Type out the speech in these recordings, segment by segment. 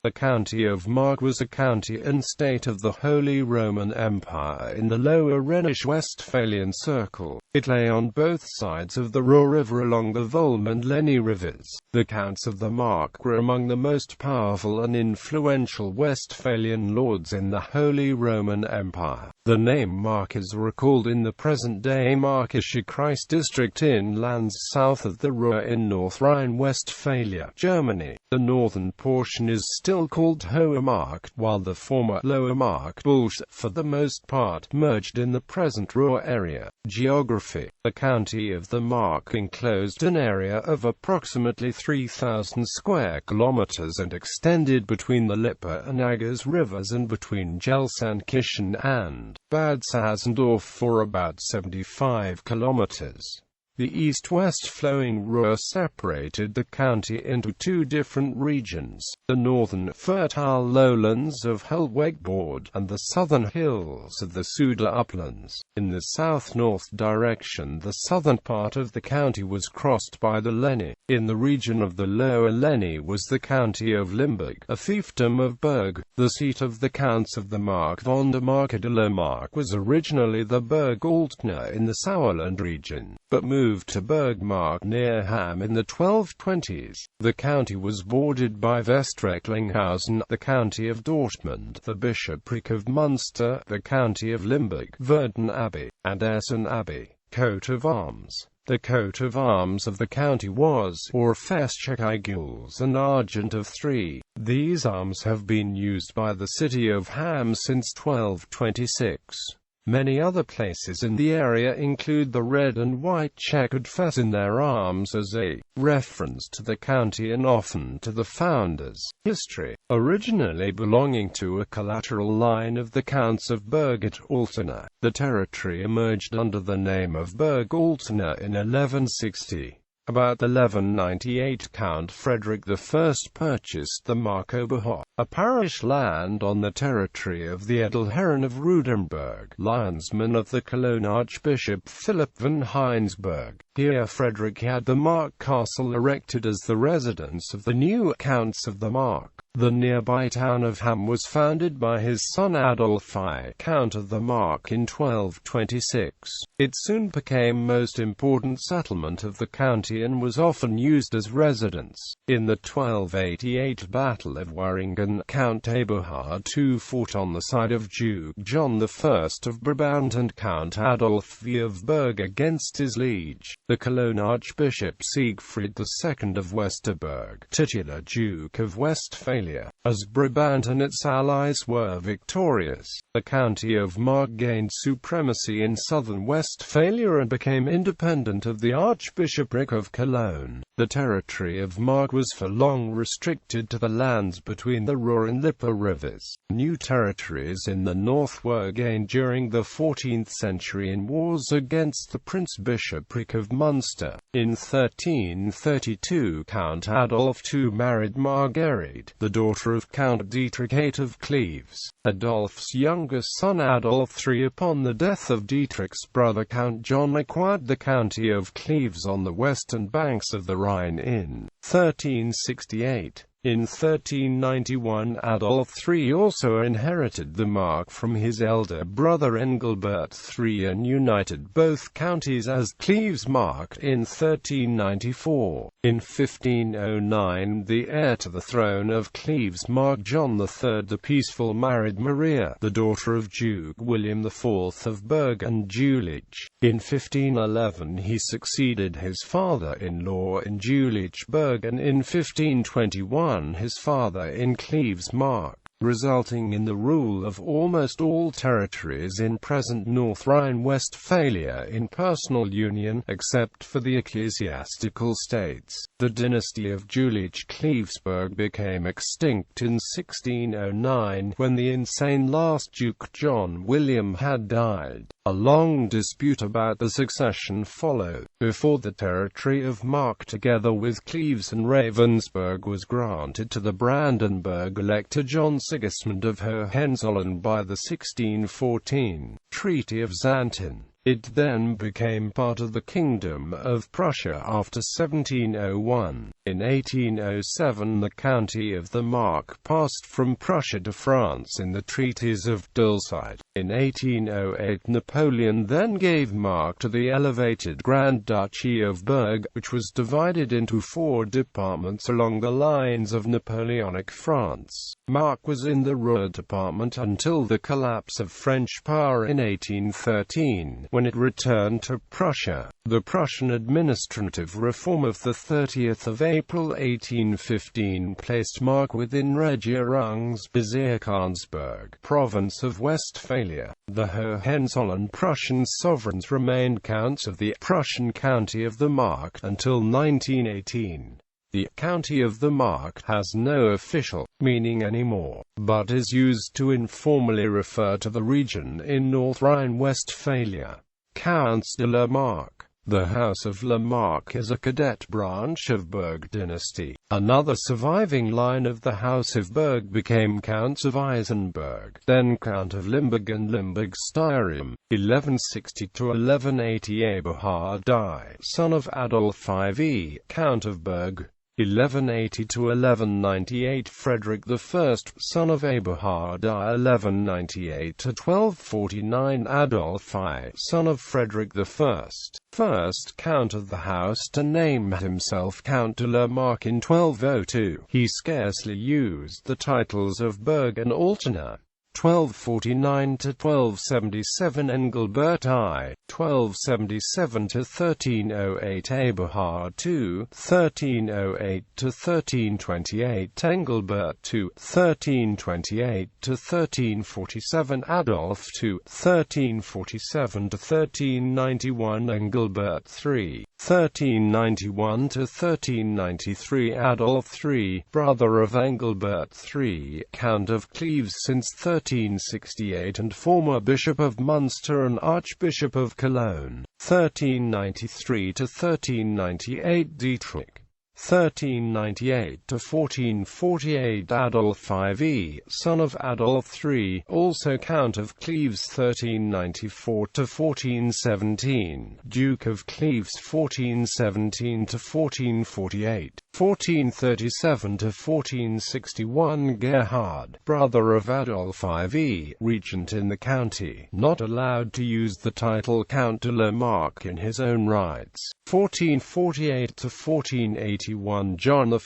The county of Mark was a county and state of the Holy Roman Empire in the Lower Rhenish Westphalian Circle. It lay on both sides of the Ruhr River along the Volme and Lenne rivers. The counts of the Mark were among the most powerful and influential Westphalian lords in the Holy Roman Empire. The name Mark is recalled in the present-day Märkischer Kreis district in lands south of the Ruhr in North Rhine-Westphalia, Germany. The northern portion is still called Hoher Mark, while the former Lower Mark, for the most part, merged in the present Ruhr area. Geography. The county of the Mark enclosed an area of approximately 3,000 square kilometers and extended between the Lippe and Agers rivers and between Gelsenkirchen and Bad Sassendorf for about 75 kilometers. The east-west flowing Ruhr separated the county into two different regions, the northern fertile lowlands of Hellwegbord and the southern hills of the Sudler uplands. In the south-north direction, the southern part of the county was crossed by the Lenne. In the region of the Lower Lenne was the county of Limburg, a fiefdom of Berg, the seat of the counts of the Mark von der Marke de la Mark was originally the Burg Altena in the Sauerland region, but moved to Bergmark near Hamm in the 1220s. The county was bordered by Westrecklinghausen, the county of Dortmund, the bishopric of Munster, the county of Limburg, Verden Abbey, and Essen Abbey. Coat of arms. The coat of arms of the county was, or Festcheck gules and argent of 3. These arms have been used by the city of Hamm since 1226. Many other places in the area include the red and white checkered fez in their arms as a reference to the county and often to the founders' history. Originally belonging to a collateral line of the Counts of Berg-Altena, the territory emerged under the name of Berg-Altena in 1160. About 1198 Count Frederick I purchased the Markoberhof, a parish land on the territory of the Edelherren of Rudenburg, linesman of the Cologne Archbishop Philip von Heinsberg. Here Frederick had the Mark Castle erected as the residence of the new Counts of the Mark. The nearby town of Hamm was founded by his son Adolf I, Count of the Mark, in 1226. It soon became most important settlement of the county and was often used as residence. In the 1288 Battle of Waringen, Count Eberhard II fought on the side of Duke John I of Brabant and Count Adolf V of Berg against his liege, the Cologne Archbishop Siegfried II of Westerburg, titular Duke of Westphalia. As Brabant and its allies were victorious, the county of Mark gained supremacy in southern Westphalia and became independent of the Archbishopric of Cologne. The territory of Mark was for long restricted to the lands between the Ruhr and Lippe rivers. New territories in the north were gained during the 14th century in wars against the Prince-Bishopric of Munster. In 1332 Count Adolf II married Marguerite, the daughter of Count Dietrich VIII of Cleves. Adolf's younger son Adolf III, upon the death of Dietrich's brother Count John, acquired the county of Cleves on the western banks of the Rhine in 1368. In 1391 Adolf III also inherited the Mark from his elder brother Engelbert III and united both counties as Cleves Mark in 1394. In 1509 the heir to the throne of Cleves Mark, John III the Peaceful, married Maria, the daughter of Duke William IV of Berg and Jülich. In 1511 he succeeded his father-in-law in Jülichburg and in 1521 his father in Cleves Mark, resulting in the rule of almost all territories in present North Rhine-Westphalia in personal union, except for the ecclesiastical states. The dynasty of Jülich-Clevesburg became extinct in 1609 when the insane last Duke John William had died. A long dispute about the succession followed, before the territory of Mark together with Cleves and Ravensburg was granted to the Brandenburg Elector John Sigismund of Hohenzollern by the 1614 Treaty of Xanten. It then became part of the Kingdom of Prussia after 1701. In 1807 the county of the Mark passed from Prussia to France in the treaties of Dulcite. In 1808 Napoleon then gave Mark to the elevated Grand Duchy of Berg, which was divided into 4 departments along the lines of Napoleonic France. Mark was in the Ruhr department until the collapse of French power in 1813, when it returned to Prussia. The Prussian administrative reform of 30th of April 1815 placed Mark within Regierungsbezirk province of Westphalia. The Hohenzollern Prussian sovereigns remained counts of the Prussian county of the Mark until 1918. The county of the Mark has no official meaning anymore, but is used to informally refer to the region in North Rhine-Westphalia. Counts de la Mark. The House of La Marck is a cadet branch of Berg dynasty. Another surviving line of the House of Berg became Counts of Eisenberg, then Count of Limburg and Limburg-Styrium. 1160–1180 Eberhard-I, son of Adolf IV, Count of Berg. 1180–1198 Frederick I, son of Eberhard I. 1198–1249 Adolf I, son of Frederick I. First Count of the House to name himself Count de la Marck in 1202. He scarcely used the titles of Berg and Altena. 1249–1277 Engelbert I, 1277–1308 Eberhard II, 1308–1328 Engelbert II, 1328–1347 Adolf II, 1347–1391 Engelbert III, 1391–1393 Adolf III, brother of Engelbert III, Count of Cleves since 1368 and former Bishop of Munster and Archbishop of Cologne. 1393–1398 Dietrich. 1398–1448 Adolf IV, son of Adolf III, also Count of Cleves. 1394–1417 Duke of Cleves. 1417–1448 1437–1461 Gerhard, brother of Adolf IV, regent in the county, not allowed to use the title Count de la Marck in his own rights. 1448–1481 John I,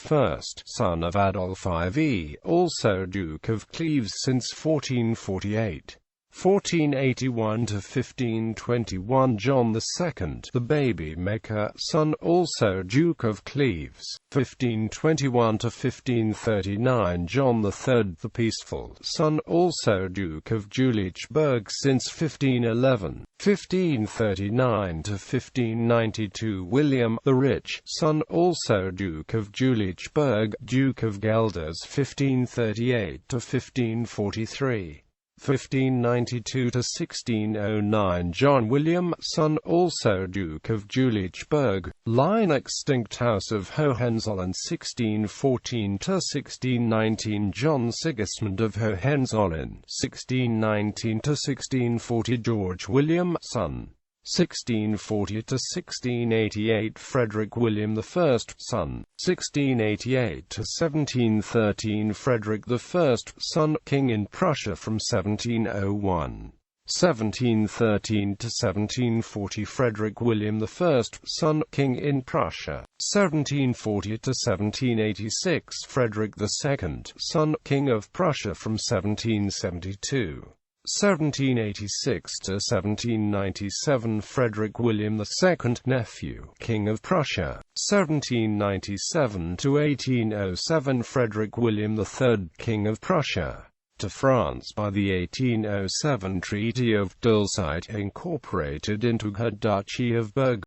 son of Adolf IV, also Duke of Cleves since 1448. 1481–1521 John II, the baby maker, son, also Duke of Cleves. 1521–1539 John III, the peaceful, son, also Duke of Jülichberg since 1511. 1539–1592 William, the rich, son, also Duke of Jülichberg, Duke of Gelders. 1538–1543. 1592–1609 John William, son, also Duke of Jülichberg, line extinct House of Hohenzollern. 1614–1619 John Sigismund of Hohenzollern. 1619–1640 George William, son. 1640–1688 Frederick William I, son. 1688–1713 Frederick I, son, king in Prussia from 1701. 1713–1740 Frederick William I, son, king in Prussia. 1740–1786 Frederick II, son, king of Prussia from 1772. 1786–1797 Frederick William II, nephew, King of Prussia. 1797–1807 Frederick William III, King of Prussia. To France by the 1807 Treaty of Dulcite, incorporated into her Duchy of Berg.